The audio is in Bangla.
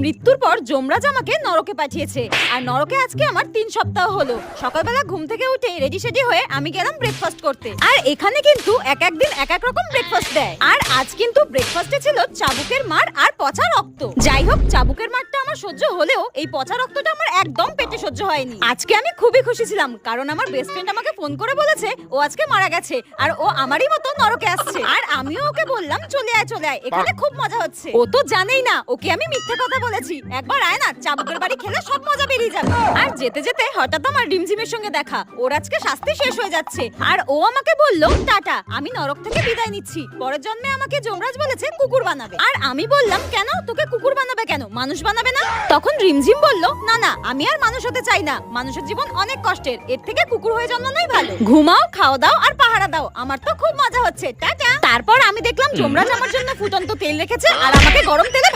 মৃত্যুর পর যমরাজ আমাকে নরকে পাঠিয়েছে। আর নরকে আজকে আমার 3 সপ্তাহ হলো। সকালবেলা ঘুম থেকে উঠে রেডি সেডি হয়ে আমি গেলাম ব্রেকফাস্ট করতে। আর এখানে কিন্তু এক এক দিন এক এক রকম ব্রেকফাস্ট দেয়। আর আজ কিন্তু ব্রেকফাস্টে ছিল চাবুকের মার আর পচা রক্ত। যাই হোক, চাবুকের মারটা আমার সহ্য হলেও এই পচা রক্তটা আমার একদম পেটে সহ্য হয়নি। আজকে আমি খুবই খুশি ছিলাম, কারণ আমার বেস্ট ফ্রেন্ড আমাকে ফোন করে বলেছে ও আজকে মারা গেছে আর ও আমারই মতো নরকে আসছে। আর আমিও ওকে বললাম চলে আয় চলে আয়, এখানে খুব মজা হচ্ছে। ও তো জানেই না ওকে আমি মিথ্যে কথা বলেছি। একবার আয় না, চাবুকের বাড়ি খেলে সব মজা বেরিয়ে যাবে। আর যেতে যেতে হঠাৎ আমার রিমঝিমের সঙ্গে দেখা। ওর আজকে শাস্তি শেষ হয়ে যাচ্ছে আর ও আমাকে বললো টাটা, আমি নরক থেকে বিদায় নিচ্ছি। পরের জন্মে আমাকে যমরাজ বলেছে কুকুর বানাবে। আর আমি বললাম কেন, তোকে কুকুর বানাবে কেন, মানুষ বানাবে না? তখন রিমঝিম বলল না না, আমি আর মানুষ হতে চাই না। মানুষের জীবন অনেক কষ্টের, এর থেকে কুকুর হয়ে জন্মানোই ভালো। ঘুমাও, খাওয়া দাও আর পাহারা দাও, আমার তো খুব মজা হচ্ছে, টাটা। তারপর আমি দেখলাম যমরাজ আমার জন্য ফুটন্ত তেল রেখেছে আর আমাকে গরম তেলে